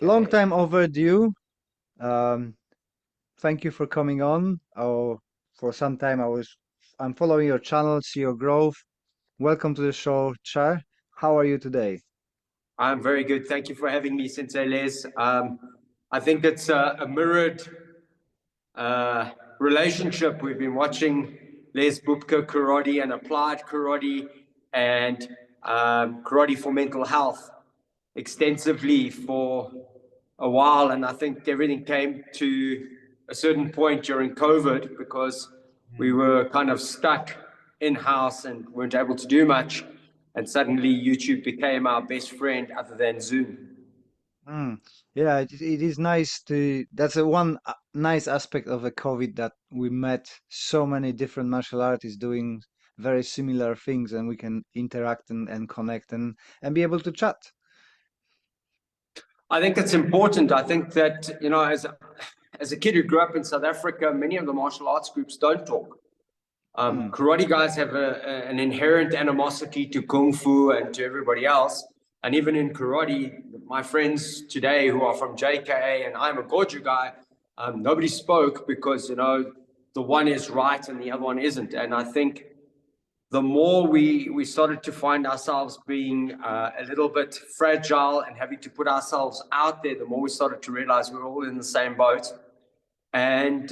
Long Okay. time overdue. Um, Thank you for coming on. Oh, for some time I'm following your channel, see your growth. Welcome to the show, Che. How are you today? I'm very good. Thank you for having me, Sensei Les. I think it's a mirrored uh, relationship. We've been watching Les Bupka karate and applied karate and karate for mental health extensively for a while. And I think everything came to a certain point during COVID because we Mm. were kind of stuck in house and weren't able to do much. And suddenly YouTube became our best friend other than Zoom. Mm. Yeah, it is nice to. That's a one nice aspect of the COVID that we met so many different martial artists doing very similar things, and we can interact and connect and be able to chat. I think it's important. I think that, as a kid who grew up in South Africa, many of the martial arts groups don't talk. Mm. Karate guys have an inherent animosity to kung fu and to everybody else. And even in karate, my friends today who are from JKA and I'm a Goju guy, nobody spoke because, the one is right and the other one isn't. And I think the more we started to find ourselves being a little bit fragile and having to put ourselves out there, the more we started to realize we're all in the same boat. And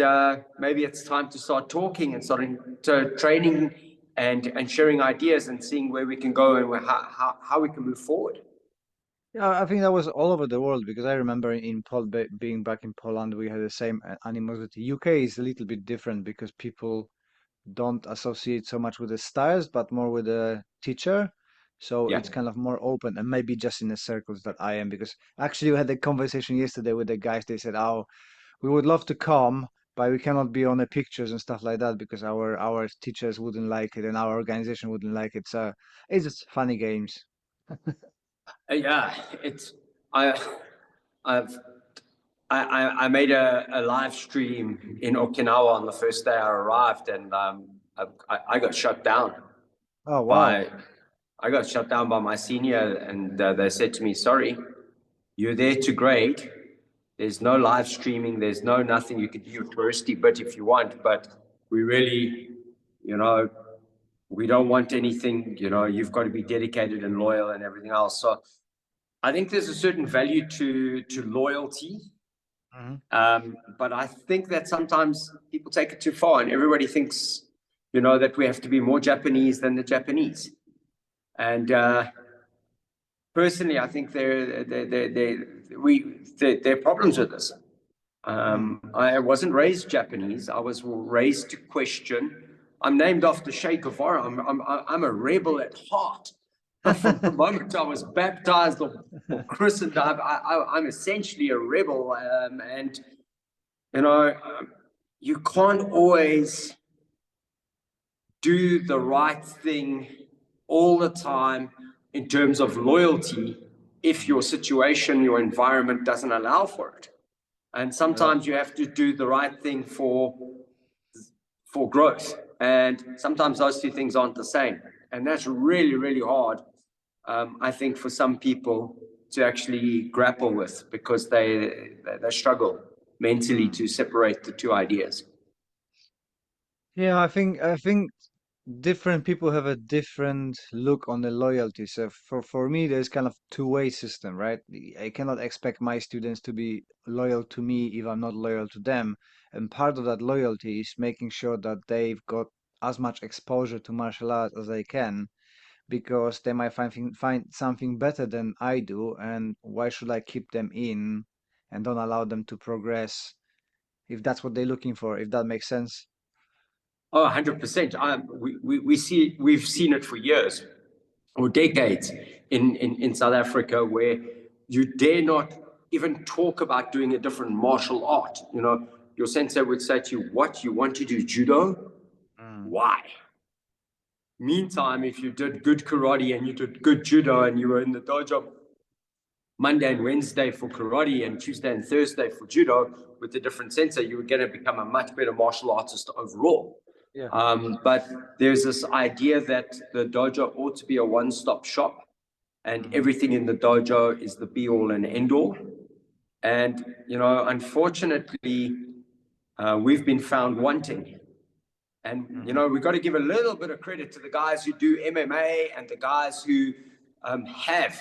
maybe it's time to start talking and starting to training and sharing ideas and seeing where we can go and how we can move forward. Yeah, I think that was all over the world because I remember being back in Poland, we had the same animosity. UK is a little bit different because people don't associate so much with the styles, but more with the teacher. So Yeah. it's kind of more open, and maybe just in the circles that I am. Because actually, we had a conversation yesterday with the guys. They said, "Oh, we would love to come, but we cannot be on the pictures and stuff like that because our teachers wouldn't like it and our organization wouldn't like it." So it's just funny games. Yeah, it's I I've I made a live stream in Okinawa on the first day I arrived, and I got shut down Oh wow. by I got shut down by my senior, and they said to me, "Sorry, you're there to grade. There's no live streaming. There's no nothing. You could do your touristy bit if you want, but we really, you know, we don't want anything. You've got to be dedicated and loyal and everything else." So I think there's a certain value to loyalty, Mhm. but I think that sometimes people take it too far, and everybody thinks, that we have to be more Japanese than the Japanese. And personally, I think there are problems with this. Mm. I wasn't raised Japanese. I was raised to question. I'm named after Che Guevara. I'm a rebel at heart. From the moment I was baptized or christened, I'm essentially a rebel. And, you know, um, you can't always do the right thing all the time in terms of loyalty if Mhm. your situation, your environment doesn't allow for it. And Yeah. sometimes you have to do the right thing for growth. And sometimes those two things aren't the same. And that's really, really hard, I think, for some people to actually grapple with because they struggle mentally Mm. to separate the two ideas. Yeah, I think different people have a different look on the loyalty. So for me, there's kind of two-way system, right? I cannot expect my students to be loyal to me if I'm not loyal to them. And part of that loyalty is making sure that they've got as much exposure to martial arts as they can, because they might find something better than I do, and why should I keep them in and don't allow them to progress if that's what they're looking for, if that makes sense? Oh, 100%. We've seen it for years or decades in South Africa where you dare not even talk about doing a different martial art. Your sensei would say to you, "What, you want to do judo? Mm. Why?" Meantime, if you did good karate and you did good judo and you were in the dojo Monday and Wednesday for karate and Tuesday and Thursday for judo with a different sensei, you were going to become a much better martial artist overall. Yeah. But there's this idea that the dojo ought to be a one-stop shop and Hmm. everything in the dojo is the be all and end all. And, unfortunately, we've been found wanting. And, Hmm. we've got to give a little bit of credit to the guys who do MMA and the guys who have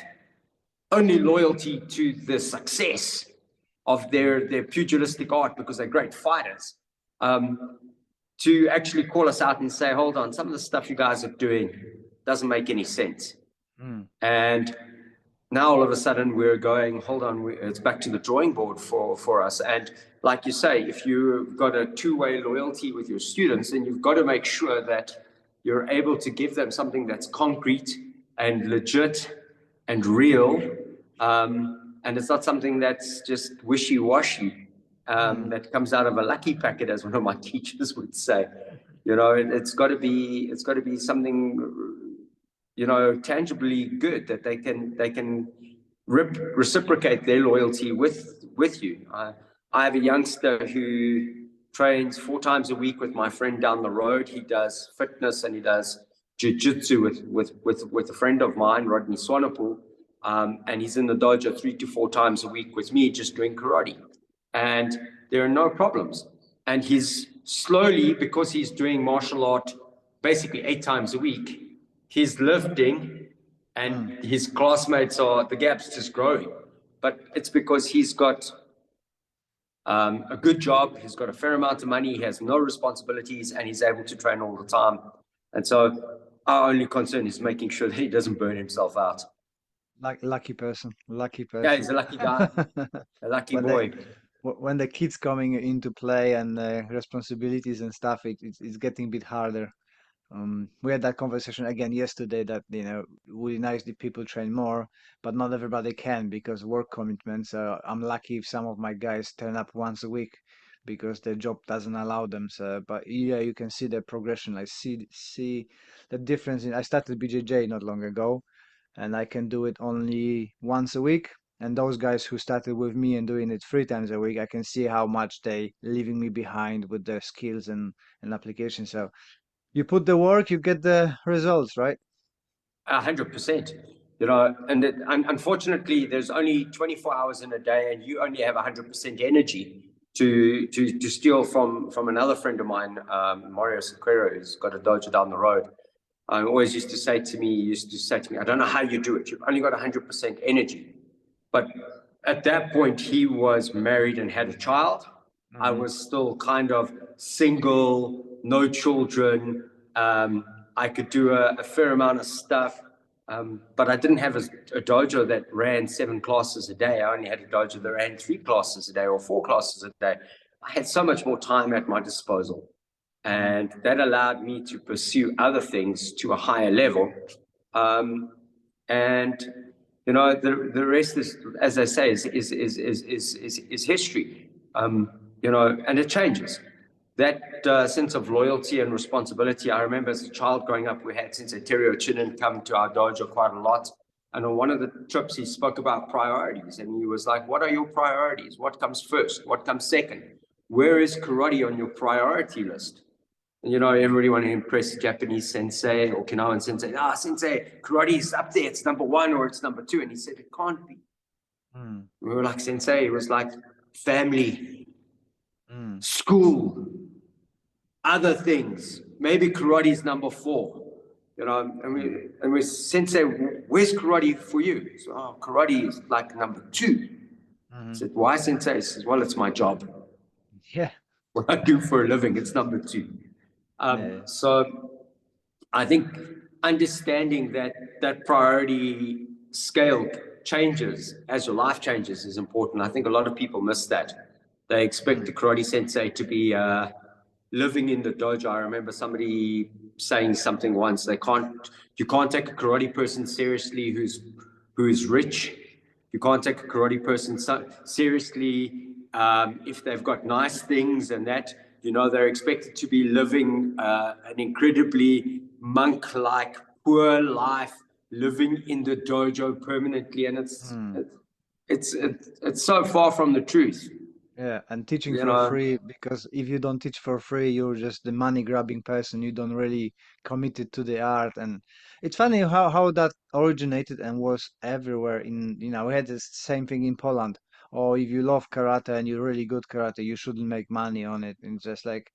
only loyalty to the success of their pugilistic art because they're great fighters, to actually call us out and say, hold on, some of the stuff you guys are doing doesn't make any sense. Mm. And now all of a sudden we're going, hold on, it's back to the drawing board for us. And like you say, if you've got a two-way loyalty with your students, then you've got to make sure that you're able to give them something that's concrete and legit and real. And it's not something that's just wishy-washy, Mm. that comes out of a lucky packet, as one of my teachers would say. It's got to be something, tangibly good that they can reciprocate their loyalty with you. I have a youngster who trains 4 times a week with my friend down the road. He does fitness and he does jiu-jitsu with a friend of mine, Rodney Swanepoel. And he's in the dojo 3 to 4 times a week with me, just doing karate. And there are no problems. And he's slowly, because he's doing martial art basically 8 times a week, he's lifting Mm. and his classmates the gap's just growing. But it's because he's got a good job, he's got a fair amount of money, he has no responsibilities, and he's able to train all the time. And so our only concern is making sure that he doesn't burn himself out. Like lucky Yeah, person. he's a lucky guy, a lucky When the boy. when the kids coming into play and responsibilities and stuff, it's getting a bit harder. We had that conversation again yesterday that, would be nice if people train more, but not everybody can because work commitments. I'm lucky if some of my guys turn up once a week because their job doesn't allow them. So, but yeah, you can see the progression. I see the difference in. I started BJJ not long ago, and I can do it only once a week. And those guys who started with me and doing it 3 times a week, I can see how much they leaving me behind with their skills and application. So you put the work, you get the results, right? 100%. And unfortunately, there's only 24 hours in a day, and you only have 100% energy to steal from another friend of mine, Morio, who's got a dojo down the road. Always used to say to me, I don't know how you do it. You've only got 100% energy. But at that point, he was married and had a child. I Hmm. was still kind of single, no children. I could do a fair amount of stuff, but I didn't have a dojo that ran 7 classes a day. I only had a dojo that ran 3 classes a day or 4 classes a day. I had so much more time at my disposal. Hmm. And that allowed me to pursue other things to a higher level. And the rest is, as I say, is history. And it changes. That sense of loyalty and responsibility. I remember as a child growing up, we had Sensei Teruo Chinen come to our dojo quite a lot. And on one of the trips, he spoke about priorities, and he was like, "What are your priorities? What comes first? What comes second? Where is karate on your priority list?" And everybody wanted to impress the Japanese sensei, Okinawan sensei. Sensei, karate is up there. It's number one or it's number two. And he said, it can't be. Hmm. We were like, Sensei, it was like family, Hmm. school, other things. Maybe karate is number four. And we Sensei, where's karate for you? So, karate is like number two. I Hmm. said, why, Sensei? He says, well, it's my job. Yeah. What I do for a living, it's number two. Yeah. So I think understanding that priority scale changes as your life changes is important. I think a lot of people miss that. They expect Mm. the karate sensei to be living in the dojo. I remember somebody saying something once. You can't take a karate person seriously who's rich. You can't take a karate person seriously if they've got nice things and that. They're expected to be living an incredibly monk-like, poor life, living in the dojo permanently, and it's Mm. it's And it's, it's so far from the truth. yeah, and teaching You for know, free, because if you don't teach for free, you're just the money grabbing person. You don't really committed to the art. And it's funny how that originated and was everywhere we had the same thing in Poland. or if you love karate and you're really good karate, you shouldn't make money on it. And just like,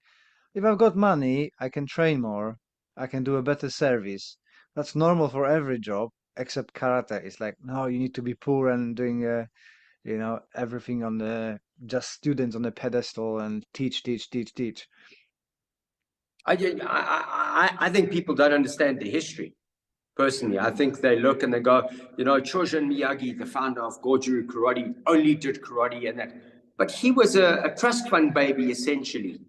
if I've got money, I can train more, I can do a better service. That's normal for every job except karate. It's like, no, you need to be poor and doing, everything on the just students on the pedestal and teach, teach, teach, teach. I think people don't understand the history. Personally, I think they look and they go, Chojun Miyagi, the founder of Goju Ryu Karate, only did karate and that. But he was a trust fund baby, essentially.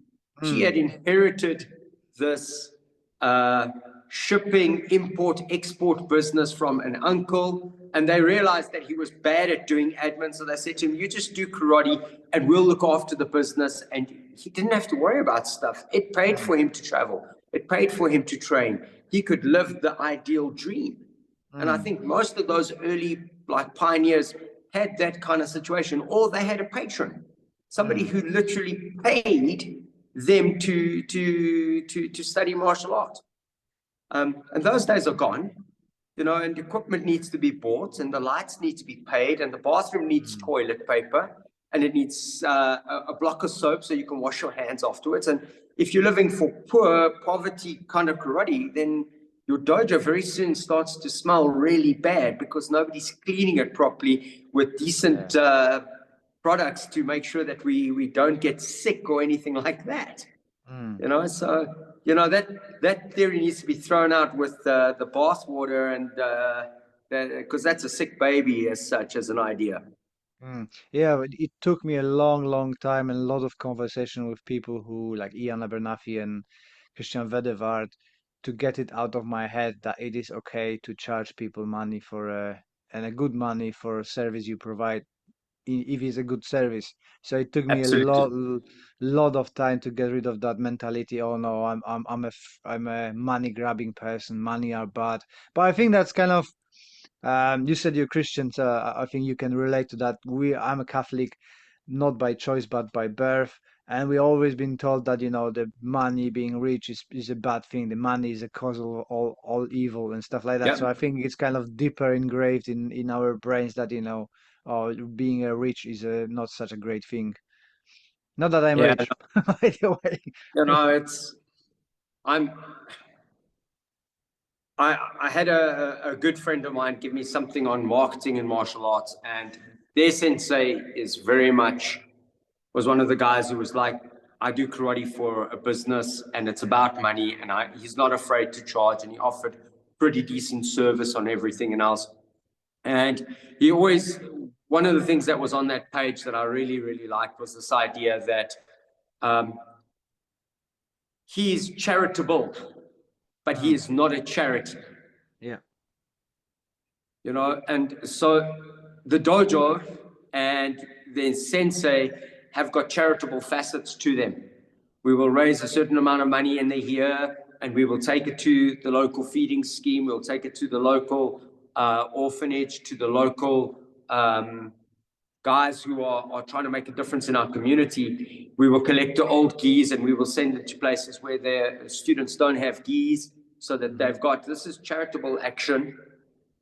He Mm, had inherited this uh, shipping, import, export business from an uncle, and they realized that he was bad at doing admin. So they said to him, "You just do karate, and we'll look after the business." And he didn't have to worry about stuff. It paid mm, for him to travel, it paid for him to train. He could live the ideal dream. And I mm, think most of those early like pioneers had that kind of situation, or they had a patron, somebody mm, who literally paid them to study martial arts. And those days are gone, and equipment needs to be bought, and the lights need to be paid, and the bathroom needs mm, toilet paper, and it needs a block of soap so you can wash your hands afterwards. And if you're living for poor, poverty kind of karate, then your dojo very soon starts to smell really bad because nobody's cleaning it properly with yeah. decent products to make sure that we don't get sick or anything like that. Mm. So that theory needs to be thrown out with the bathwater, and because that's a sick baby as such as an idea. Mm. Yeah, but it took me a long, long time and a lot of conversation with people who like Ian Abernathy and Christian Wedewart to get it out of my head that it is okay to charge people money for and a good money for a service you provide if it's a good service. So it took me a Absolutely. lot of time to get rid of that mentality. Oh no, I'm a money grabbing person. Money are bad. But I think that's kind of you said you're Christian, so I think you can relate to that. I'm a Catholic, not by choice but by birth, and we always been told that the money, being rich, is a bad thing. The money is a cause of all evil and stuff like that. So I Yep. think it's kind of deeper engraved in our brains that oh, being a rich is not such a great thing. Not that I'm Yeah. rich, by the way. It's I'm I had a good friend of mine give me something on marketing and martial arts, and their sensei is very much was one of the guys who was like, I do karate for a business and it's about money, and he's not afraid to charge, and he offered pretty decent service on everything and else. And he always, one of the things that was on that page that I really, really liked was this idea that um, he is charitable, but he Mm, is not a charity. yeah. And so the dojo and the sensei have got charitable facets to them. We will raise a certain amount of money in the year, and we will take it to the local feeding scheme. We'll take it to the local orphanage, to the local guys who are trying to make a difference in our community. We will collect the old gis and we will send it to places where their students don't have gis, so that Hmm. they've got, this is charitable action,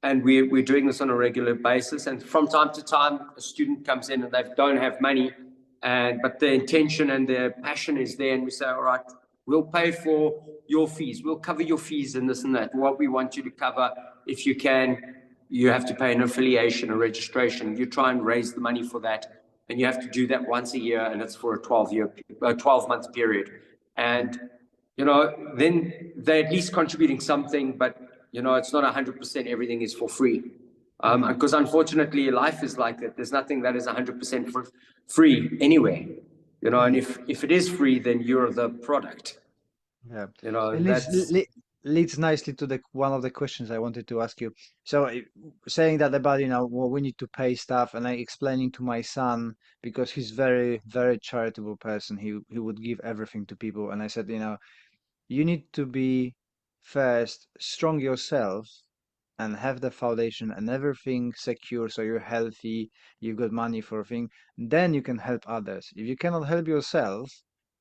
and we're doing this on a regular basis. And from time to time, a student comes in and they don't have money, but the intention and their passion is there, and we say, all right, we'll pay for your fees, we'll cover your fees and this and that. What we want you to cover, if you can, you have to pay an affiliation, a registration. You try and raise the money for that, and you have to do that once a year, and it's for a 12-month period. Hmm. And then they're at least contributing something, but it's not 100%. Everything is for free, Hmm. because unfortunately, life is like that. There's nothing that is 100% for free anywhere. And Hmm. if it is free, then you're the product. Yeah. It And that's leads nicely to the one of the questions I wanted to ask you. So, saying that about, well, we need to pay stuff, and I explaining to my son because he's very, very charitable person. He would give everything to people, and I said, you need to be first strong yourself and have the foundation and everything secure so you're healthy, you've got money for a thing, then you can help others. If you cannot help yourself,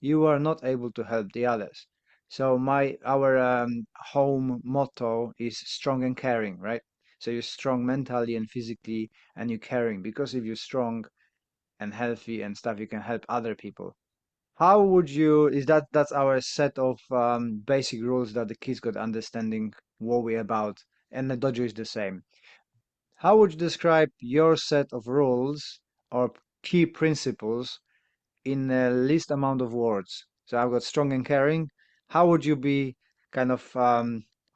you are not able to help the others. So our home motto is strong and caring, right? So you're strong mentally and physically, and you're caring because if you're strong, and healthy and stuff, you can help other people. How would you, is that's our set of basic rules that the kids got understanding what we're about, and the dojo is the same. How would you describe your set of rules or key principles in the least amount of words? So I've got strong and caring. How would you be kind of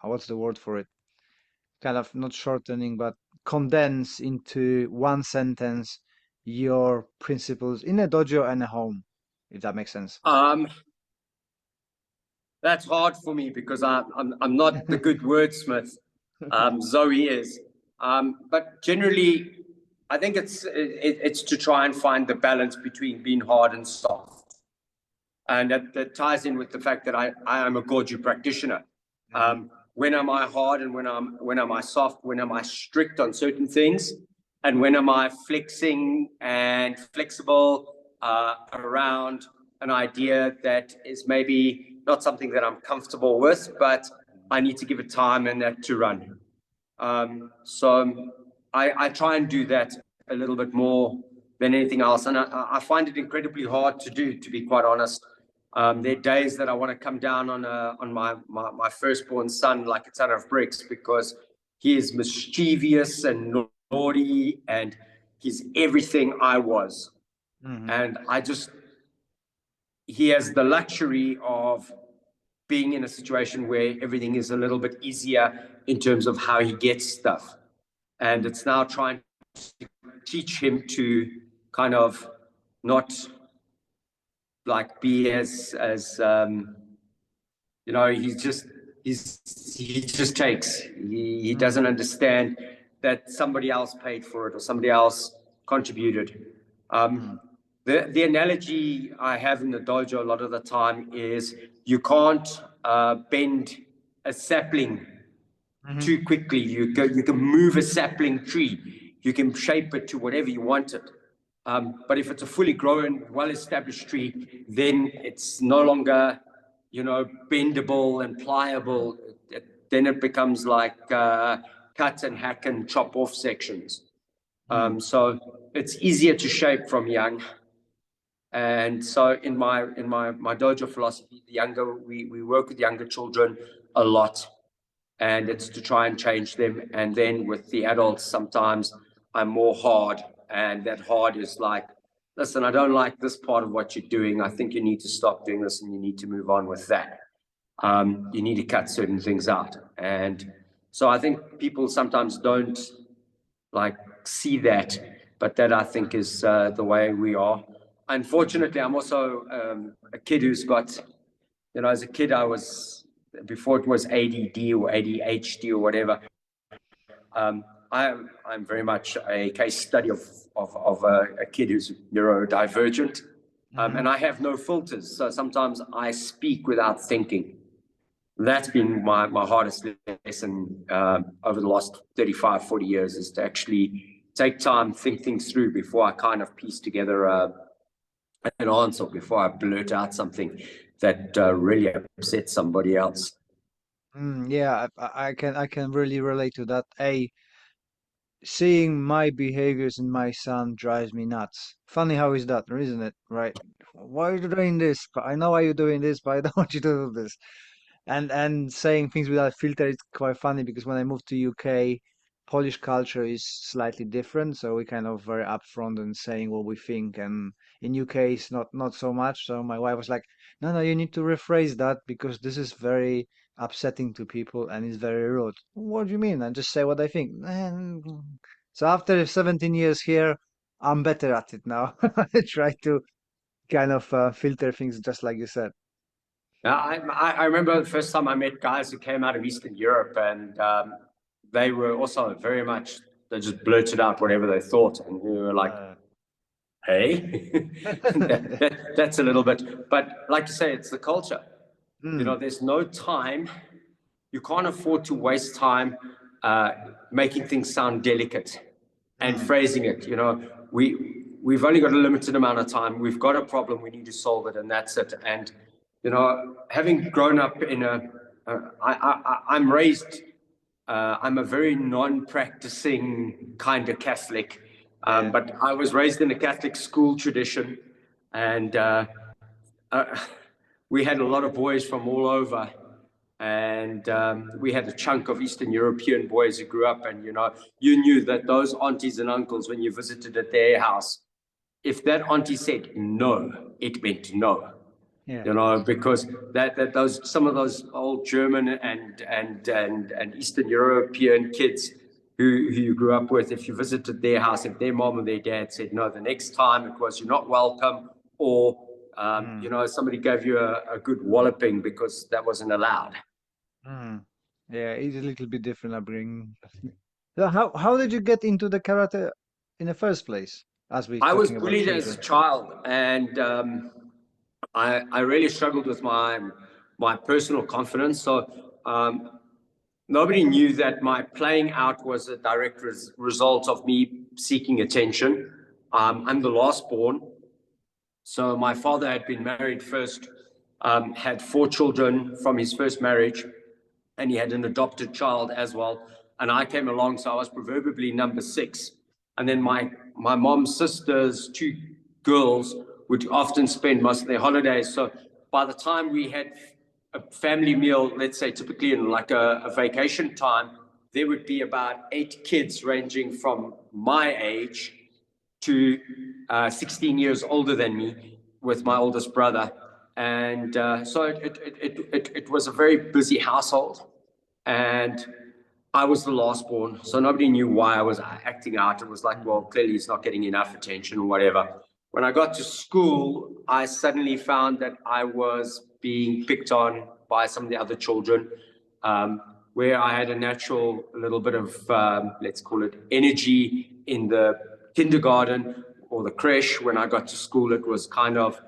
what's the word for it? Kind of not shortening, but condense into one sentence your principles in a dojo and a home, if that makes sense. That's hard for me because I'm not the good wordsmith. Zoe is, but generally, I think it's to try and find the balance between being hard and soft, and that ties in with the fact that I am a Goju practitioner. When am I hard and when am I soft? When am I strict on certain things, and when am I flexing and flexible around an idea that is maybe not something that I'm comfortable with, but I need to give it time and that to run. So I try and do that a little bit more than anything else. And I find it incredibly hard to do, to be quite honest. There are days that I want to come down on my firstborn son like a ton of bricks because he is mischievous and naughty and he's everything I was. And he has the luxury of being in a situation where everything is a little bit easier in terms of how he gets stuff. And it's now trying to teach him to kind of not like be as he just takes. He doesn't understand that somebody else paid for it or somebody else contributed. The analogy I have in the dojo a lot of the time is you can't bend a sapling too quickly. You can move a sapling tree. You can shape it to whatever you want it. But if it's a fully grown, well-established tree, then it's no longer, bendable and pliable. Then it becomes like cut and hack and chop off sections. So it's easier to shape from young. And so in my dojo philosophy, we work with younger children a lot, and it's to try and change them. And then with the adults, sometimes I'm more hard, and that hard is like, listen, I don't like this part of what you're doing. I think you need to stop doing this, and you need to move on with that. You need to cut certain things out. And so I think people sometimes don't like see that, but that I think is the way we are. Unfortunately, I'm also a kid who's got, as a kid, before it was ADD or ADHD or whatever, I'm very much a case study of a kid who's neurodivergent, and I have no filters. So sometimes I speak without thinking. That's been my hardest lesson over the last 35, 40 years, is to actually take time, think things through before I kind of piece together an answer, before I blurt out something that really upsets somebody else. Yeah, I can really relate to that. Seeing my behaviors in my son drives me nuts. Funny how is that, isn't it? Right? Why are you doing this? But I know why you're doing this, but I don't want you to do this. And saying things without filter is quite funny because when I moved to UK, Polish culture is slightly different, so we kind of very upfront and saying what we think. And in UK, it's not so much. So my wife was like, "No, no, you need to rephrase that because this is very upsetting to people and it's very rude." What do you mean? I just say what I think. And so after 17 years here, I'm better at it now. I try to kind of filter things just like you said. I remember the first time I met guys who came out of Eastern Europe, and they were also very much, they just blurted out whatever they thought, and we were like, hey, that's a little bit, but like you say, it's the culture. There's no time. You can't afford to waste time making things sound delicate and phrasing it. We've only got a limited amount of time. We've got a problem. We need to solve it, and that's it. And having grown up in I'm raised. I'm a very non-practicing kind of Catholic. But I was raised in a Catholic school tradition, and we had a lot of boys from all over. And we had a chunk of Eastern European boys who grew up, and you knew that those aunties and uncles, when you visited at their house, if that auntie said no, it meant no. Because those some of those old German and Eastern European kids who you grew up with, if you visited their house, if their mom or their dad said no, the next time it was you're not welcome, or somebody gave you a good walloping because that wasn't allowed. Yeah, it's a little bit different upbringing. So how did you get into the karate in the first place? As we're I was talking about bullied as a children. child, and I really struggled with my personal confidence. So nobody knew that my playing out was a direct result of me seeking attention. I'm the last born. So my father had been married first, had 4 children from his first marriage, and he had an adopted child as well. And I came along, so I was proverbially number 6. And then my mom's sisters, 2 girls, would often spend most of their holidays. So by the time we had a family meal, let's say typically in like a vacation time, there would be about 8 kids ranging from my age to 16 years older than me, with my oldest brother. And so it was a very busy household. And I was the last born, so nobody knew why I was acting out. It was like, well, clearly he's not getting enough attention or whatever. When I got to school, I suddenly found that I was being picked on by some of the other children, where I had a natural little bit of, let's call it, energy in the kindergarten or the creche. When I got to school, it was kind of,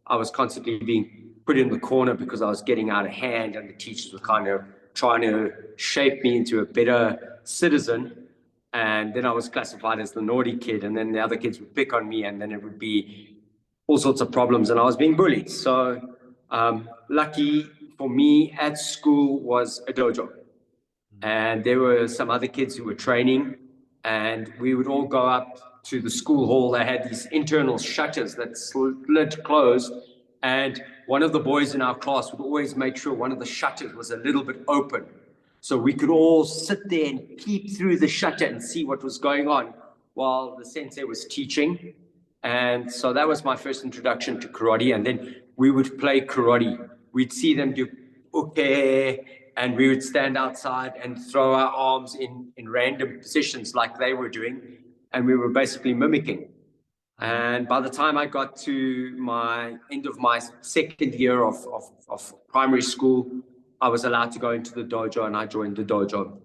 I was constantly being put in the corner because I was getting out of hand, and the teachers were kind of trying to shape me into a better citizen. And then I was classified as the naughty kid, and then the other kids would pick on me, and then it would be all sorts of problems, and I was being bullied. So lucky for me at school was a dojo, and there were some other kids who were training, and we would all go up to the school hall. They had these internal shutters that slid closed, and one of the boys in our class would always make sure one of the shutters was a little bit open, so we could all sit there and peep through the shutter and see what was going on while the sensei was teaching. And so that was my first introduction to karate. And then we would play karate. We'd see them do uke, and we would stand outside and throw our arms in random positions like they were doing. And we were basically mimicking. And by the time I got to my end of my second year of primary school, I was allowed to go into the dojo, and I joined the dojo.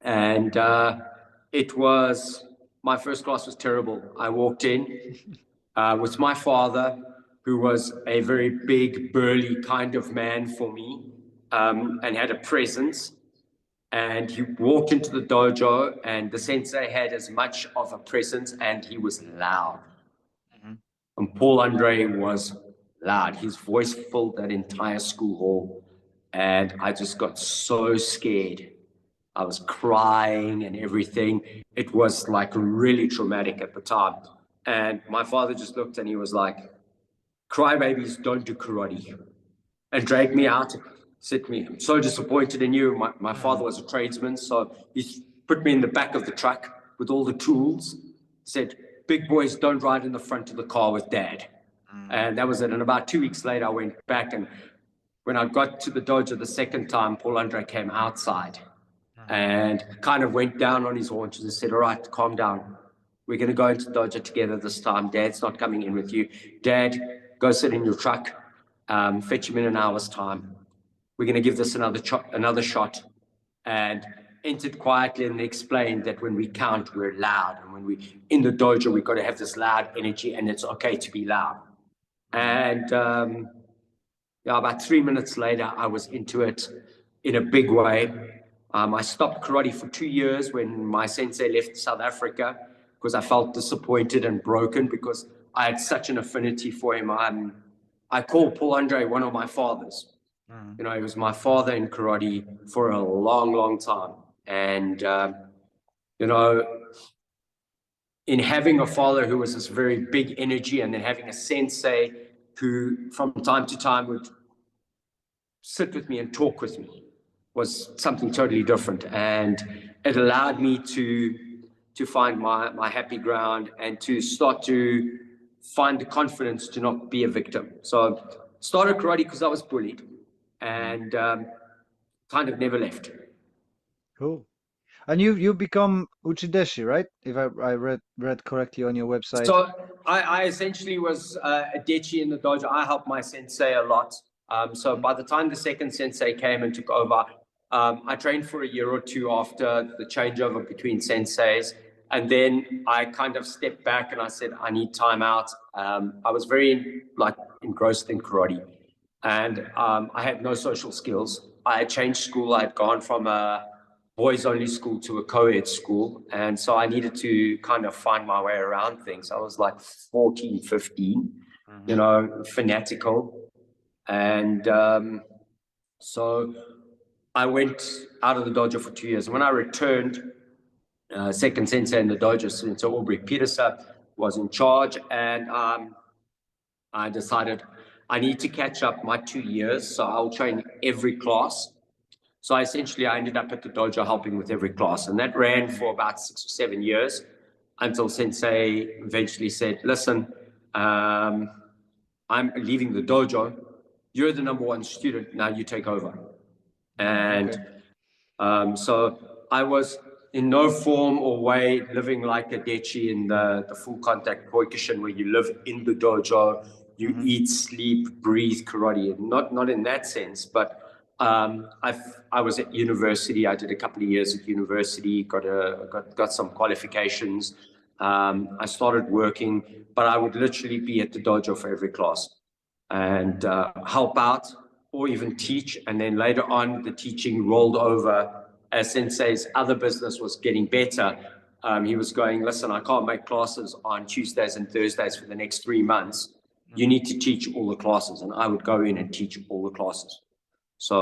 And it was, my first class was terrible. I walked in with my father, who was a very big, burly kind of man for me, and had a presence. And he walked into the dojo, and the sensei had as much of a presence, and he was loud. And Paul Andre was loud. His voice filled that entire school hall. And I just got so scared. I was crying and everything. It was like really traumatic at the time. And my father just looked, and he was like, "Crybabies don't do karate," and dragged me out. Said to me, "I'm so disappointed in you." My father was a tradesman, so he put me in the back of the truck with all the tools. Said, "Big boys don't ride in the front of the car with dad." And that was it. And about 2 weeks later, I went back, and when I got to the dojo the second time, Paul Andre came outside and kind of went down on his haunches and said, "All right, calm down. We're going to go into the dojo together this time. Dad's not coming in with you. Dad, go sit in your truck. Fetch him in an hour's time. We're going to give this another shot." And entered quietly and explained that when we count, we're loud. And when we in the dojo, we've got to have this loud energy, and it's okay to be loud. And about 3 minutes later, I was into it in a big way. I stopped karate for 2 years when my sensei left South Africa, because I felt disappointed and broken because I had such an affinity for him. I call Paul Andre one of my fathers. He was my father in karate for a long, long time. And, in having a father who was this very big energy, and then having a sensei who from time to time would sit with me and talk with me, was something totally different. And it allowed me to find my happy ground and to start to find the confidence to not be a victim. So started karate because I was bullied, Mhm. and kind of never left. Cool. And you become Uchideshi, right? If I read correctly on your website. So I essentially was a dechi in the dojo. I helped my sensei a lot. So Mhm. by the time the second sensei came and took over, I trained for a year or two after the changeover between senseis. And then I kind of stepped back and I said, I need time out. I was very like engrossed in karate, and I had no social skills. I had changed school. I had gone from a boys only school to a co-ed school. And so I needed to kind of find my way around things. I was like 14, 15, you Mhm. know, fanatical. And so I went out of the dojo for 2 years. When I returned, second sensei in the dojo, Sensei Aubrey Pieterse, was in charge. And I decided I need to catch up my 2 years. So I'll train every class. So I ended up at the dojo helping with every class, and that ran Mhm. for about 6 or 7 years until Sensei eventually said, "Listen, um, I'm leaving the dojo. You're the number one student. Now you take over." Okay. And so I was in no form or way living like a dechi in the full contact koikishin, where you live in the dojo, you Mhm. eat, sleep, breathe karate. Not in that sense, but I was at university. I did a couple of years at university, got some qualifications. I started working, but I would literally be at the dojo for every class and help out or even teach. And then later on, the teaching rolled over as Sensei's other business was getting better. He was going, listen, I can't make classes on Tuesdays and Thursdays for the next 3 months. You Mhm. need to teach all the classes. And I would go in and teach all the classes. So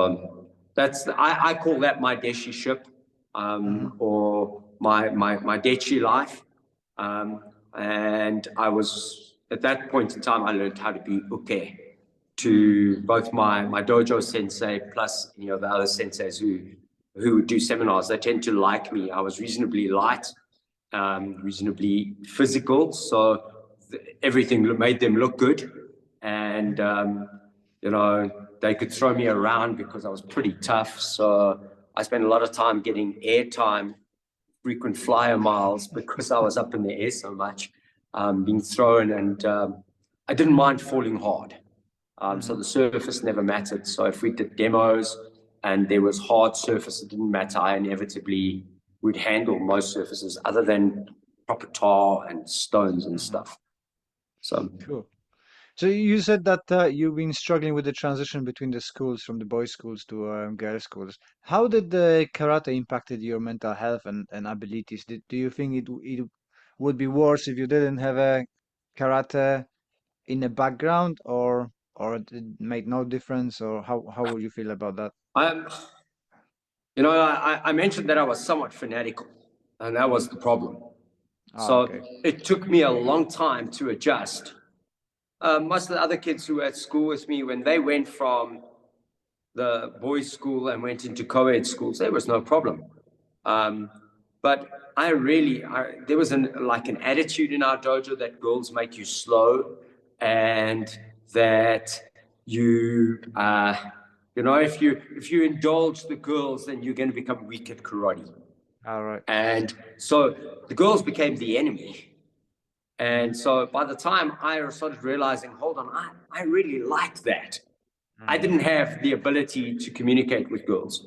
I call that my deshi ship, Mhm. or my dechi life. Um, and I was, at that point in time, I learned how to be uke Mm. to both my dojo sensei plus the other senseis who would do seminars. They tend to like me. I was reasonably light, reasonably physical, so everything made them look good, and they could throw me around because I was pretty tough. So I spent a lot of time getting airtime, frequent flyer miles, because I was up in the air so much, being thrown, and I didn't mind falling hard. So Mhm. the surface never mattered. So if we did demos and there was hard surface, it didn't matter. I inevitably would handle most surfaces other than proper tar and stones and Mhm. stuff. So Cool. So you said that you've been struggling with the transition between the schools, from the boys' schools to girls' schools. How did the karate impacted your mental health and abilities? Do you think it would be worse if you didn't have a karate in the background, or it made no difference, or how would you feel about that? I'm, I mentioned that I was somewhat fanatical, and that Mm. was the problem. Ah, So okay. it took me a long time to adjust. Most of the other kids who were at school with me, when they went from the boys' school and went into co-ed schools, there was no problem. Um, but there was an attitude in our dojo that girls make you slow, and that if you indulge the girls, then you're going to become weak at karate. All right. And so the girls became the enemy. Mm-hmm. And so by the time I started realizing, hold on, I really like that. I Mm-hmm. didn't have the ability to communicate with girls.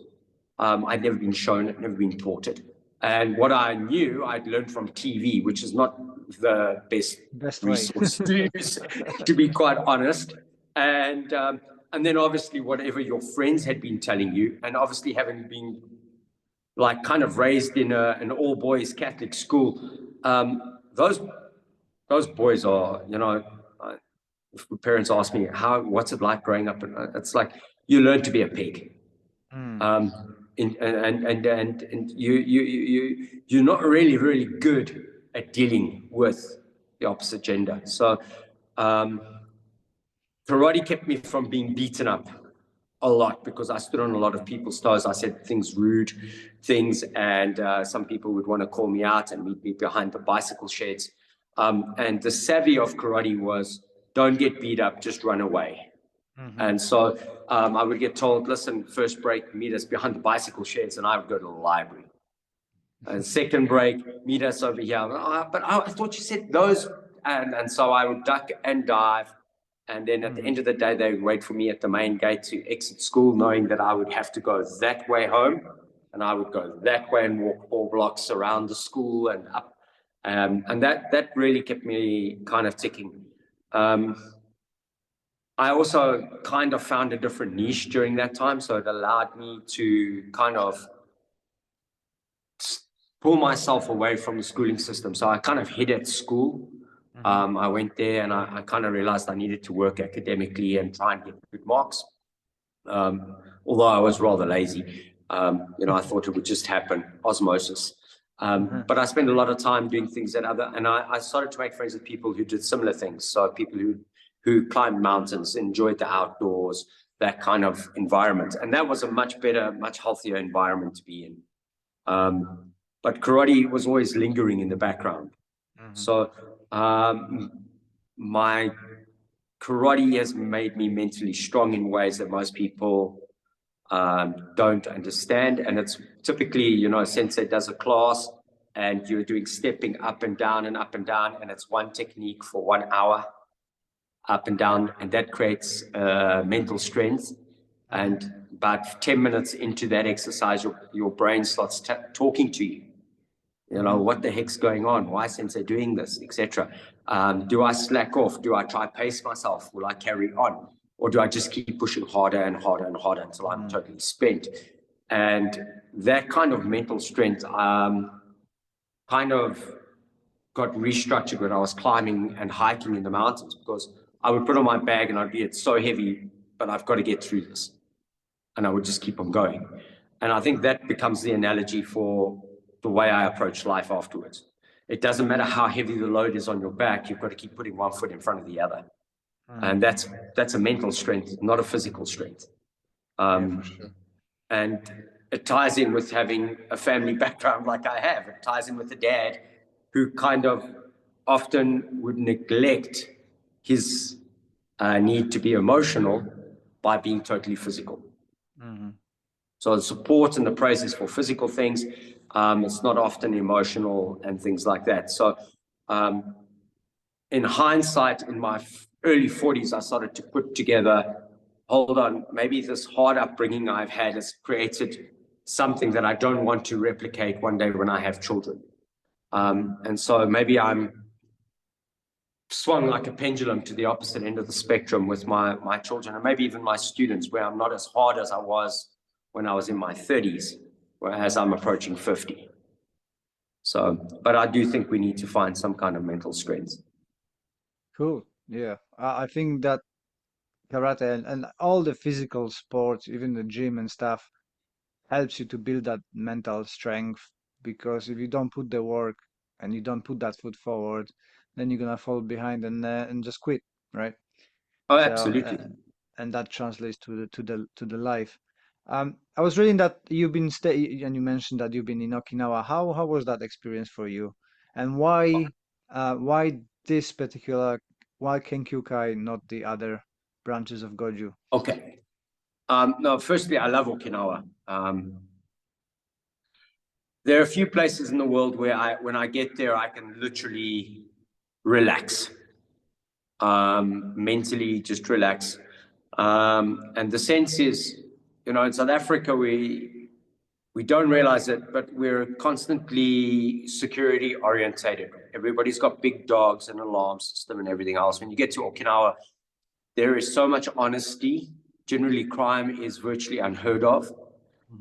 I'd never been shown it, never been taught it. And what I knew, I'd learned from TV, which is not the best Best way. resource to use, to be quite honest. And then obviously whatever your friends had been telling you, and obviously having been like kind of raised in an all boys Catholic school, those boys are, if parents ask me what's it like growing up, and it's like you learn to be a pig. Mm. And you're not really good at dealing with the opposite gender. So karate kept me from being beaten up a lot because I stood on a lot of people's toes. I said rude things, and some people would want to call me out and meet me behind the bicycle sheds. And the savvy of karate was, don't get beat up, just run away. Mm-hmm. And so I would get told, listen, first break, meet us behind the bicycle sheds, and I would go to the library. And second break, meet us over here. But I thought you said those. And so I would duck and dive. And then at the end of the day, they would wait for me at the main gate to exit school, knowing that I would have to go that way home. And I would go that way and walk 4 blocks around the school and up. And that really kept me kind of ticking. I also kind of found a different niche during that time. So it allowed me to kind of pull myself away from the schooling system. So I kind of hid at school. I went there and I kind of realized I needed to work academically and try and get good marks. Although I was rather lazy, I thought it would just happen, osmosis. But I spent a lot of time doing things and I started to make friends with people who did similar things. So people who climbed mountains, enjoyed the outdoors, that kind of environment. And that was a much better, much healthier environment to be in. But karate was always lingering in the background. So my karate has made me mentally strong in ways that most people don't understand. And it's typically, a sensei does a class and you're doing stepping up and down, and it's one technique for 1 hour, up and down, and that creates mental strength. And about 10 minutes into that exercise, your brain starts talking to you. What the heck's going on? Why is Sensei doing this, etc.? Do I slack off? Do I try pace myself? Will I carry on? Or do I just keep pushing harder and harder and harder until I'm totally spent? And that kind of mental strength kind of got restructured when I was climbing and hiking in the mountains, because I would put on my bag and I'd be, it's so heavy, but I've got to get through this. And I would just keep on going. And I think that becomes the analogy for the way I approach life afterwards. It doesn't matter how heavy the load is on your back, you've got to keep putting one foot in front of the other. And that's a mental strength, not a physical strength. For sure. And it ties in with having a family background like I have. It ties in with a dad who kind of often would neglect his need to be emotional by being totally physical. So the support and the praise is for physical things. It's not often emotional and things like that. So in hindsight, in my early 40s, I started to put together, hold on, maybe this hard upbringing I've had has created something that I don't want to replicate one day when I have children. And so maybe I'm swung like a pendulum to the opposite end of the spectrum with my children, and maybe even my students, where I'm not as hard as I was when I was in my 30s, whereas I'm approaching 50. So, but I do think we need to find some kind of mental strength. Cool. Yeah. I think that karate and all the physical sports, even the gym and stuff, helps you to build that mental strength, because if you don't put the work and you don't put that foot forward, then you're gonna fall behind and just quit, right? Oh, So, absolutely. and that translates to the life. I was reading that you've been and you mentioned that you've been in Okinawa. How was that experience for you, and why this particular, why Kenkyukai, not the other branches of Goju? Okay. No, firstly, I love Okinawa. There are a few places in the world where when I get there, I can literally relax, mentally just relax. And the sense is, in South Africa, we don't realize it, but we're constantly security orientated. Everybody's got big dogs and alarm system and everything else. When you get to Okinawa, there is so much honesty. Generally, crime is virtually unheard of.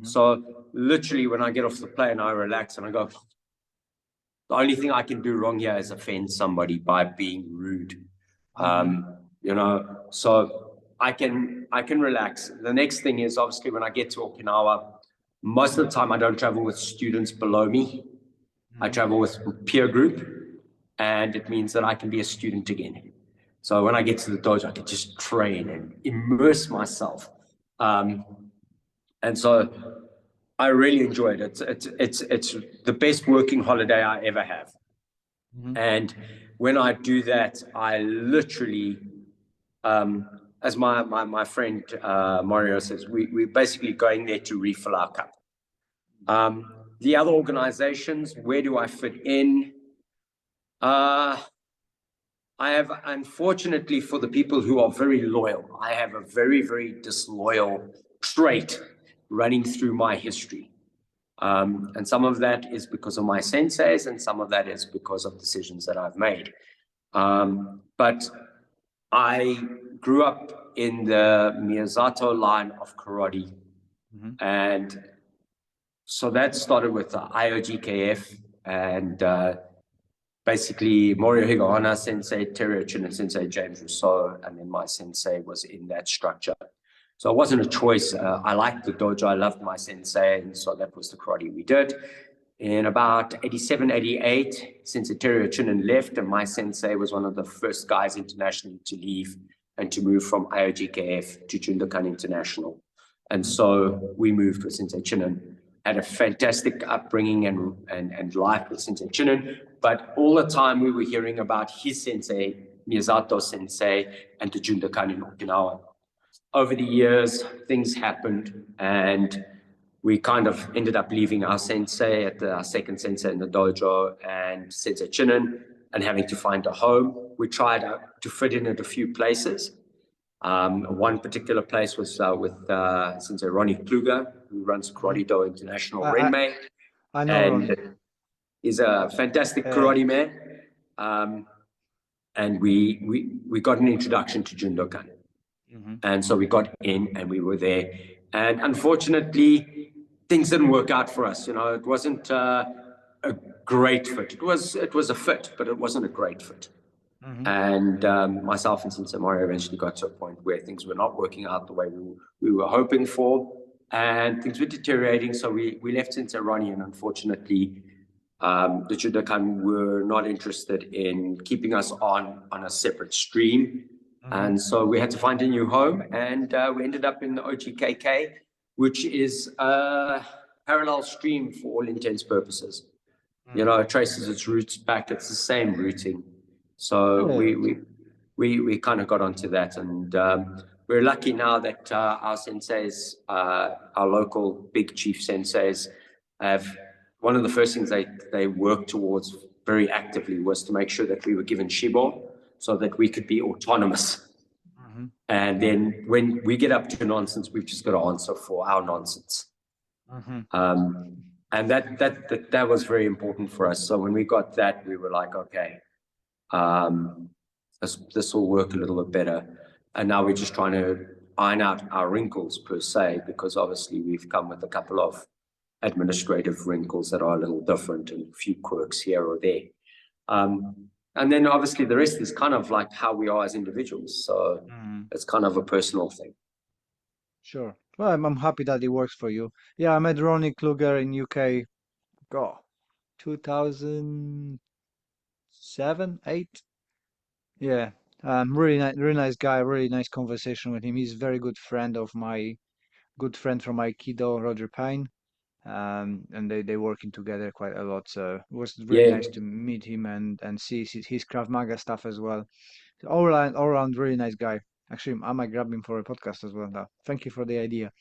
So literally, when I get off the plane, I relax and I go, the only thing I can do wrong here is offend somebody by being rude. So I can relax. The next thing is, obviously, when I get to Okinawa, most of the time I don't travel with students below me. I travel with peer group. and it means that I can be a student again. So when I get to the dojo, I can just train and immerse myself. And so I really enjoy it. It's the best working holiday I ever have. Mm-hmm. And when I do that, I literally, as my friend Morio says, we're basically going there to refill our cup. The other organizations, where do I fit in? I have, unfortunately, for the people who are very loyal, I have a very, very disloyal trait running through my history. And some of that is because of my senseis, and some of that is because of decisions that I've made. But I grew up in the Miyazato line of karate. Mm-hmm. And so that started with the IOGKF and basically Morio Higaonna Sensei, Teruo Chinen Sensei, James Rousseau, and then my sensei was in that structure. So it wasn't a choice. I liked the dojo. I loved my sensei, and so that was the karate we did. In about 87, 88, Sensei Teruo Chinen left, and my sensei was one of the first guys internationally to leave and to move from IOGKF to Jundokan International. And so we moved with Sensei Chinen. Had a fantastic upbringing and life with Sensei Chinen, but all the time we were hearing about his sensei, Miyazato Sensei, and the Jundokan in Okinawa. Over the years, things happened, and we kind of ended up leaving our sensei at our second sensei in the dojo and Sensei Chinen and having to find a home. We tried to fit in at a few places. One particular place was with Sensei Ronnie Kluger, who runs Karate Do International Renmei. I know And Ronnie. he's a fantastic karate man. And we got an introduction to Jundokan. Mm-hmm. And so we got in and we were there. And unfortunately, things didn't work out for us. You know, it wasn't a great fit. It was a fit, but it wasn't a great fit. Mm-hmm. And myself and Sensei Morio eventually got to a point where things were not working out the way we were hoping for, and things were deteriorating. So we left Sensei Ronnie, and unfortunately, the Jundokan were not interested in keeping us on a separate stream. Mm-hmm. And so we had to find a new home, and we ended up in the OGKK, which is a parallel stream for all intents purposes. Mm-hmm. You know, it traces its roots back. It's the same routing. So we kind of got onto that, and we're lucky now that our senseis, our local big chief senseis, have one of the first things they worked towards very actively was to make sure that we were given Shibo so that we could be autonomous. Mm-hmm. And then when we get up to nonsense, we've just got to answer for our nonsense. Mm-hmm. And that was very important for us. So when we got that, we were like, okay, this will work a little bit better. And now we're just trying to iron out our wrinkles per se, because obviously we've come with a couple of administrative wrinkles that are a little different and a few quirks here or there. And then obviously the rest is kind of like how we are as individuals. So it's kind of a personal thing. Sure. Well, I'm happy that it works for you. Yeah, I met Ronnie Kluger in UK, 2007, 8. Yeah, really nice guy, really nice conversation with him. He's a very good friend of my good friend from Aikido, Roger Pine. And they working together quite a lot. So it was really nice to meet him and see his Krav Maga stuff as well. All around really nice guy. Actually, I might grab him for a podcast as well now. Thank you for the idea.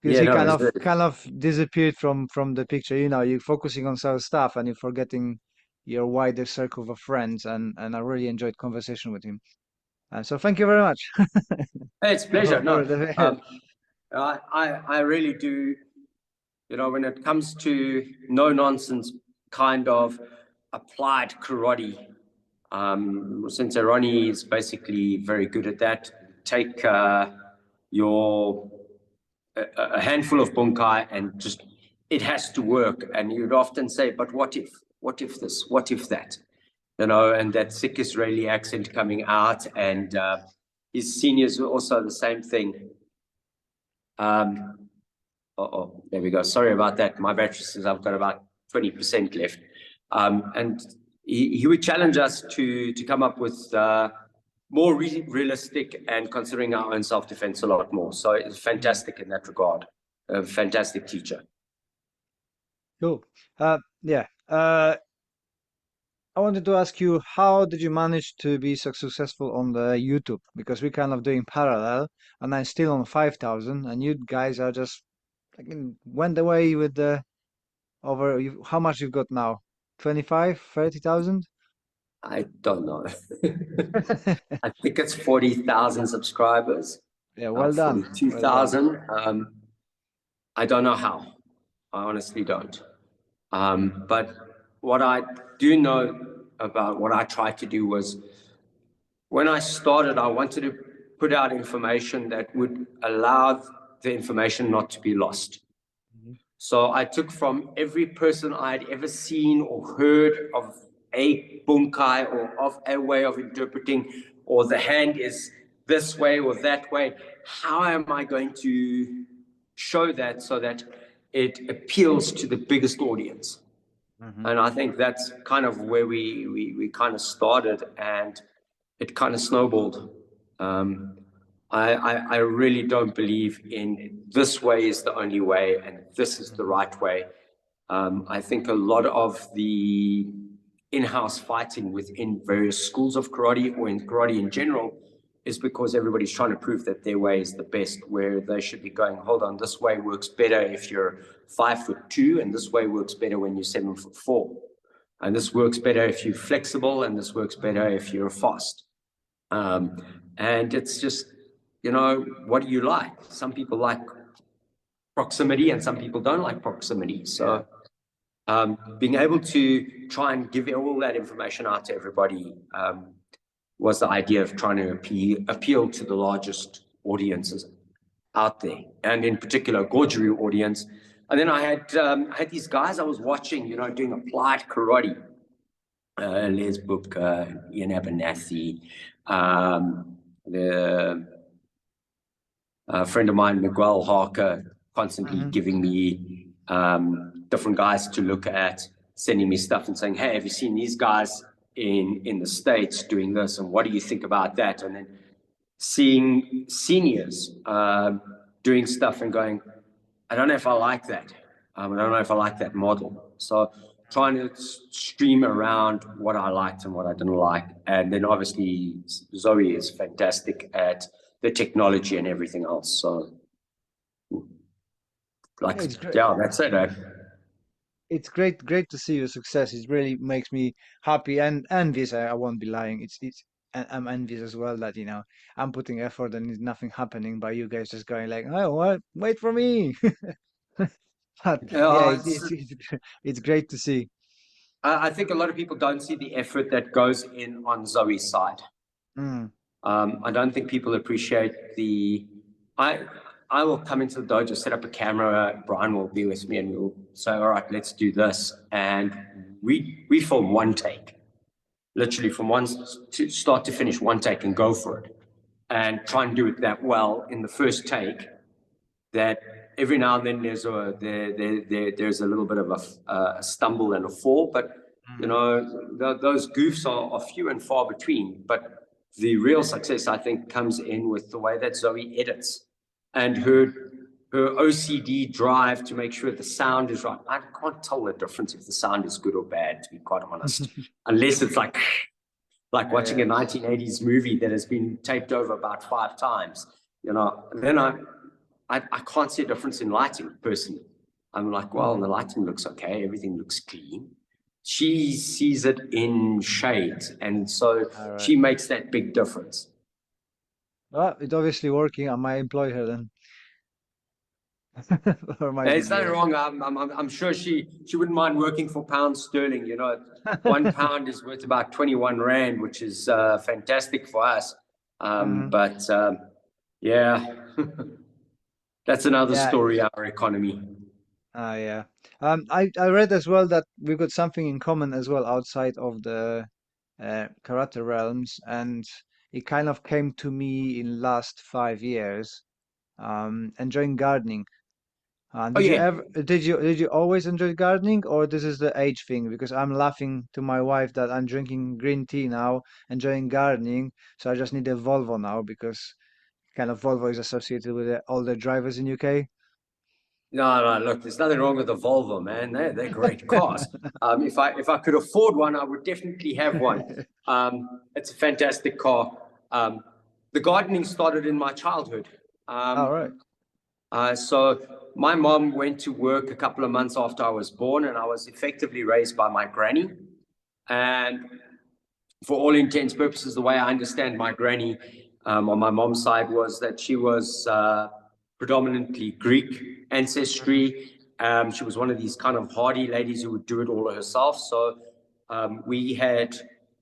Because he kind of disappeared from the picture. You know, you're focusing on some stuff and you're forgetting your wider circle of friends. And I really enjoyed conversation with him. So thank you very much. Hey, it's a pleasure. No, I really do. You know, when it comes to no nonsense kind of applied karate, Sensei Ronnie is basically very good at that. Take a handful of bunkai and just, it has to work. And you'd often say, but what if this, what if that? You know, and that sick Israeli accent coming out, and his seniors were also the same thing. There we go. Sorry about that. My battery says I've got about 20% left. And he would challenge us to come up with more realistic and considering our own self-defense a lot more. So it's Mm, fantastic in that regard. A fantastic teacher. cool. Yeah. I wanted to ask you, how did you manage to be so successful on the YouTube? Because we're kind of doing parallel, and I'm still on 5,000, and you guys are just, I mean, went away with the over. How much you've got now? 25, 30,000? I don't know. I think it's 40,000 subscribers. Yeah, Now well done. Well done. 42,000. I don't know how. I honestly don't. But what I do know about what I tried to do was when I started, I wanted to put out information that would allow the information not to be lost. Mhm. So I took from every person I'd ever seen or heard of a bunkai or of a way of interpreting, or the hand is this way or that way. How am I going to show that so that it appeals to the biggest audience? Mhm. And I think that's kind of where we kind of started, and it kind of snowballed. Um, I really don't believe in this way is the only way and this is the Mhm. right way. I think a lot of the in-house fighting within various schools of karate or in karate in general is because everybody's trying to prove that their way is the best, where they should be going, hold on, this way works better if you're 5'2", and this way works better when you're 7'4". And this works better if you're flexible, and this works better Mhm. if you're fast. Um, and it's just, what do you like? Some people like proximity and some people don't like proximity. Yeah. So being able to try and give all that information out to everybody was the idea of trying to appeal to the largest audiences out there, and in particular, Goju Ryu audience. And then I had these guys I was watching, doing applied karate. Elias book, Ian Abernathy, the friend of mine, Miguel Harker, constantly Mhm. giving me different guys to look at, sending me stuff and saying, "Hey, have you seen these guys in the States doing this? And what do you think about that?" And then seeing seniors doing stuff and going, "I don't know if I like that. I don't know if I like that model." So trying to stream around what I liked and what I didn't like. And then obviously Zoe is fantastic at the technology and everything else. So like, Yeah, it's great. yeah, that's it. It's great to see your success. It really makes me happy and envious. I won't be lying. I'm envious as well that I'm putting effort and there's nothing happening by you guys just going like, oh, what? Wait for me. But yeah, Yeah, it's great to see. I think a lot of people don't see the effort that goes in on Zoe's side. Mm, I don't think people appreciate the. I I will come into the dojo, set up a camera. Brian will be with me, and we'll say, "All right, let's do this." And we film one take, literally from one to start to finish, one take, and go for it, and try and do it that well in the first take that every now and then there's a little bit of a stumble and a fall, but mhm. those goofs are few and far between. But the real success, I think, comes in with the way that Zoe edits and her OCD drive to make sure the sound is right. I can't tell the difference if the sound is good or bad, to be quite honest, unless it's like watching a Yeah. 1980s movie that has been taped over about 5 times. Then I can't see a difference in lighting personally. I'm like, well, Mhm. the lighting looks okay, everything looks clean. She sees it in shades, and so All right. she makes that big difference. Well, it's obviously working. I might employ her then for my It's nothing videos. wrong. I'm sure she wouldn't mind working for pounds sterling. 1 pound is worth about 21 rand, which is fantastic for us. Mhm. But yeah, that's another Yeah. story. Our economy. Yeah. I read as well that we've got something in common as well outside of the karate realms, and it kind of came to me in last 5 years. Enjoying gardening. Oh Did you yeah. ever did you always enjoy gardening, or this is the age thing? Because I'm laughing to my wife that I'm drinking green tea now, enjoying gardening, so I just need a Volvo now because kind of Volvo is associated with all the drivers in UK. No, no, look, there's nothing wrong with the Volvo, man. They're great cars. If I could afford one, I would definitely have one. It's a fantastic car. Um, the gardening started in my childhood. All Um, right. so my mom went to work a couple of months after I was born, and I was effectively raised by my granny. And for all intents purposes, the way I understand my granny on my mom's side was that she was predominantly Greek Mm-hmm. ancestry. She was one of these kind of hardy ladies who would do it all herself. So we had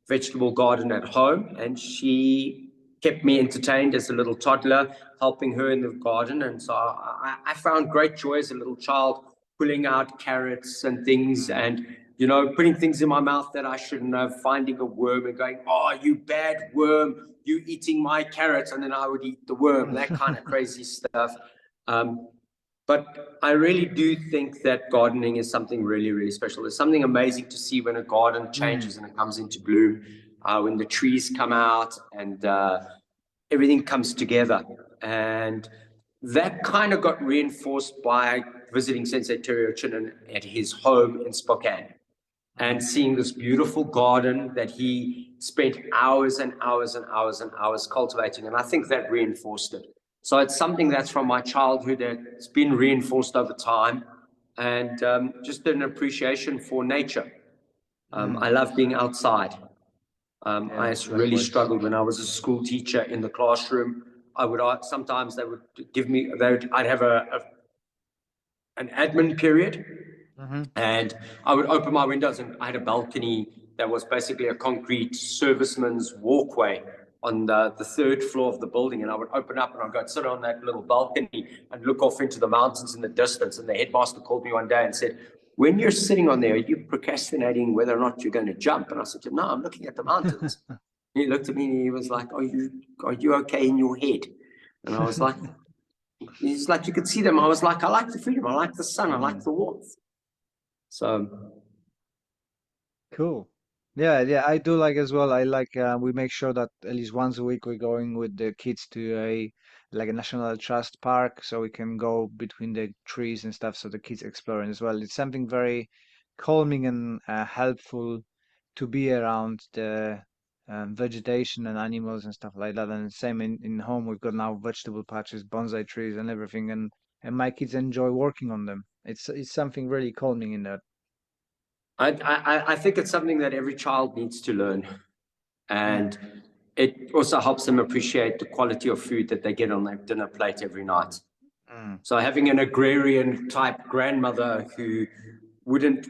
vegetable garden at home, and she kept me entertained as a little toddler, helping her in the garden. And so I found great joy as a little child pulling out carrots and things, and putting things in my mouth that I shouldn't have, finding a worm and going, "Oh, you bad worm, you eating my carrots," and then I would eat the worm, that kind of crazy stuff. Um, but I really do think that gardening is something really, really special. There's something amazing to see when a garden Mm. changes and it comes into bloom, when the trees come out and everything comes together. And that kind of got reinforced by visiting Sensei Teruo Chinen at his home in Spokane and Mm. seeing this beautiful garden that he spent hours and hours and hours and hours cultivating. And I think that reinforced it. So it's something that's from my childhood that's been reinforced over time, and just an appreciation for nature. I Mm. love being outside. Yeah, I really likewise. struggled when I was a school teacher in the classroom. I would sometimes they would give me I'd have an admin period, Mm-hmm. and I would open my windows, and I had a balcony that was basically a concrete serviceman's walkway on the third floor of the building. And I would open up and I'd go sit on that little balcony and look off into the mountains in the distance. And the headmaster called me one day and said, "When you're sitting on there, are you procrastinating whether or not you're going to jump?" And I said, "No, I'm looking at the mountains." He looked at me and he was like, "Are you okay in your head?" And I was like, he's like, "You could see them." I was like, "I like the freedom. I like the sun. I like Mm. the warmth." So Cool. Yeah, yeah, I do like as well. I like we make sure that at least once a week we're going with the kids to a national trust park so we can go between the trees and stuff so the kids exploring as well. It's something very calming and helpful to be around the vegetation and animals and stuff like that. And same in home, we've got now vegetable patches, bonsai trees and everything, and my kids enjoy working on them. It's something really calming in that. I think it's something that every child needs to learn, Mm, and it also helps them appreciate the quality of food that they get on their dinner plate every night. mm, So having an agrarian type grandmother who wouldn't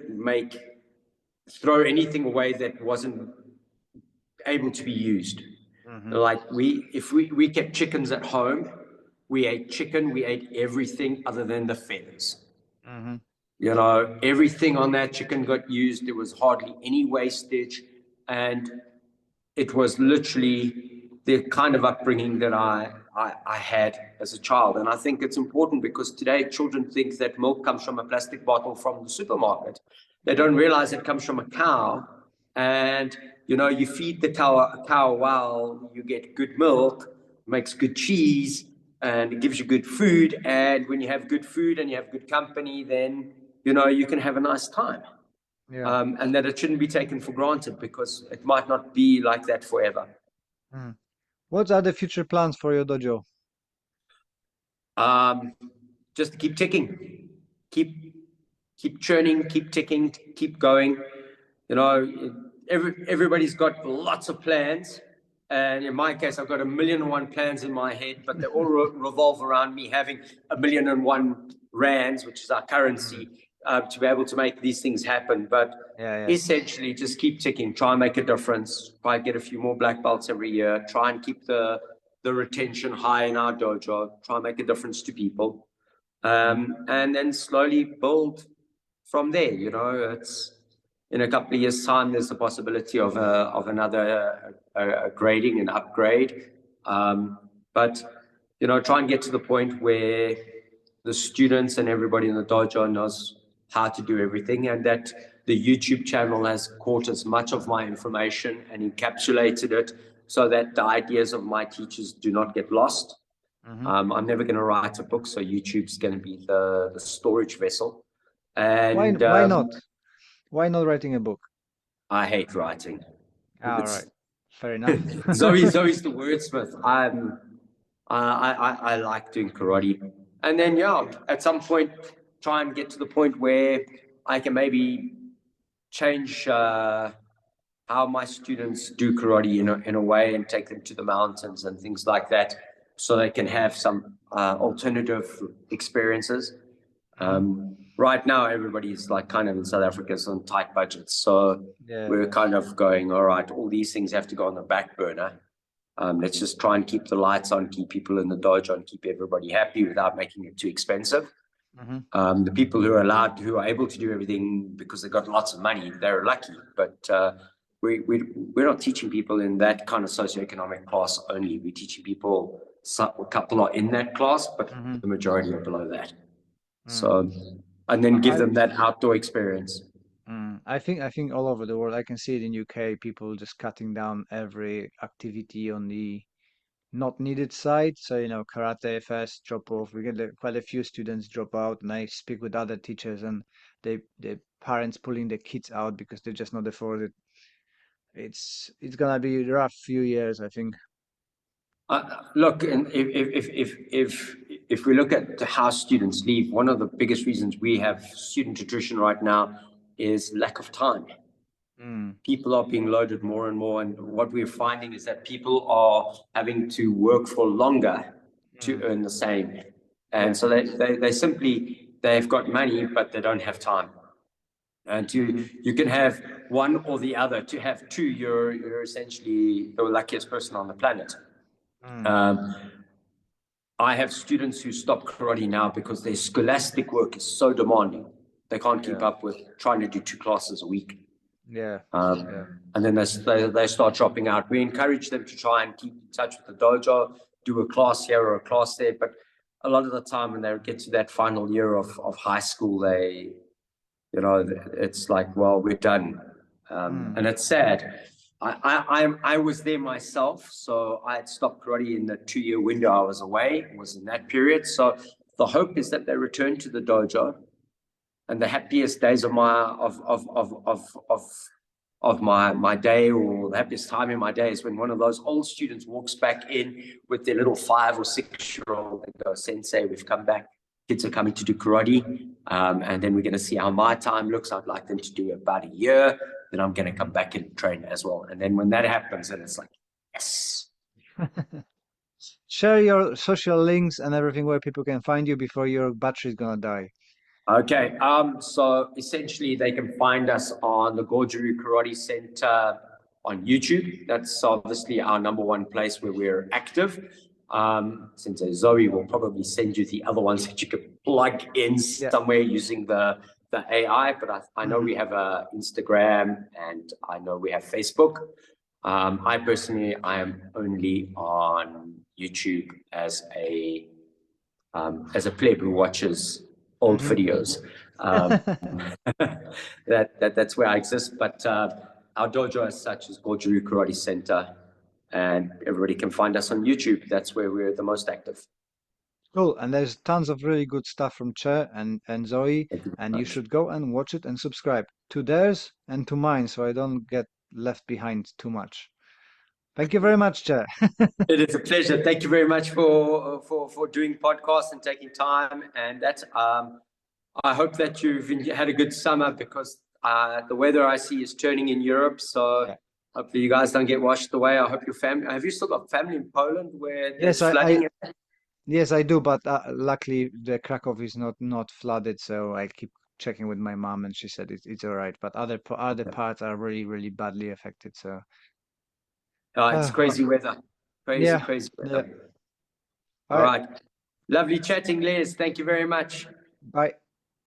throw anything away that wasn't able to be used. mm-hmm, Like if we kept chickens at home, we ate chicken, we ate everything other than the feathers. mm-hmm. Everything on that chicken got used. There was hardly any wastage. And it was literally the kind of upbringing that I had as a child. And I think it's important because today children think that milk comes from a plastic bottle from the supermarket. They don't realize it comes from a cow. And, you feed the cow a cow well, you get good milk, makes good cheese, and it gives you good food. And when you have good food and you have good company, then, you can have a nice time. Yeah. And that it shouldn't be taken for granted because it might not be like that forever. Mm. What are the future plans for your dojo? Um, just keep ticking, keep keep churning, keep ticking, keep going. You know, everybody's got lots of plans, and in my case, I've got 1,000,001 plans in my head, but they all revolve around me having 1,000,001 rands, which is our Mm. currency, to be able to make these things happen. But Yeah, yeah. essentially, just keep ticking, try and make a difference, try and get a few more black belts every year, try and keep the retention high in our dojo, try and make a difference to people, Mm. and then slowly build from there. It's in a couple of years' time, there's the possibility of another grading and upgrade. But try and get to the point where the students and everybody in the dojo knows how to do everything, and that the YouTube channel has caught as much of my information and encapsulated it so that the ideas of my teachers do not get lost. I'm never going to write a book, so YouTube's going to be the storage vessel. And Why not? Why not writing a book? I hate writing. All right, fair enough. Zoe's the wordsmith. I like doing karate, and then at some point try and get to the point where I can maybe change how my students do karate in a way, and take them to the mountains and things like that, so they can have some alternative experiences. Right now, everybody's like kind of in South Africa is on tight budgets, so we're kind of going, all right, all these things have to go on the back burner. Let's just try and keep the lights on, keep people in the dojo, and keep everybody happy without making it too expensive. The people who are able to do everything because they've got lots of money, they're lucky. But we're not teaching people in that kind of socioeconomic class only. We're teaching people, a couple are in that class, but the majority are below that. So, and then give them that outdoor experience. I think all over the world, I can see it in UK, people just cutting down every activity on the not needed side. So, karate first drop off. We get quite a few students drop out, and I speak with other teachers, and the parents pulling the kids out because they're just not afford it. It's gonna be a rough few years, I think. Look, and if we look at how students leave, one of the biggest reasons we have student attrition right now is lack of time. People are being loaded more and more, and what we're finding is that people are having to work for longer to earn the same, and so they've got money, but they don't have time. And you can have one or the other. To have two, you're essentially the luckiest person on the planet. I have students who stop karate now because their scholastic work is so demanding. They can't keep up with trying to do 2 classes a week. And then they start dropping out. We encourage them to try and keep in touch with the dojo, do a class here or a class there. But a lot of the time when they get to that final year of high school, it's like, well, we're done. And it's sad. I was there myself, so I had stopped karate in the 2-year window I was away, was in that period. So the hope is that they return to the dojo, and the happiest days of my day, or the happiest time in my day, is when one of those old students walks back in with their little 5 or 6-year-old and go, "Sensei, we've come back. Kids are coming to do karate, and then we're going to see how my time looks. I'd like them to do about a year. Then I'm going to come back and train as well." And then when that happens, then it's like, yes. Share your social links and everything where people can find you before your battery's gonna die. Okay. So essentially, they can find us on the Goju Ryu Karate Centre on YouTube. That's obviously our number one place where we're active. Sensei Zoe will probably send you the other ones that you can plug in somewhere using the AI, but I know we have a Instagram, and I know we have Facebook. I personally, I am only on YouTube as a pleb who watches old videos. That's where I exist. But our dojo as such is Goju Ryu Karate Centre, and everybody can find us on YouTube. That's where we're the most active. Cool. And there's tons of really good stuff from Che and Zoe, and you should go and watch it and subscribe to theirs and to mine, so I don't get left behind too much. Thank you very much, Che. It is a pleasure. Thank you very much for doing podcasts and taking time. And that I hope that you've had a good summer, because the weather I see is turning in Europe. So hopefully you guys don't get washed away. I hope your family. Have you still got family in Poland where there's flooding? Yes, I do, but luckily the Krakow is not flooded, so I keep checking with my mom, and she said it's all right. But other parts are really, really badly affected. So it's crazy weather. Crazy weather. All right. Lovely chatting, Liz. Thank you very much. Bye.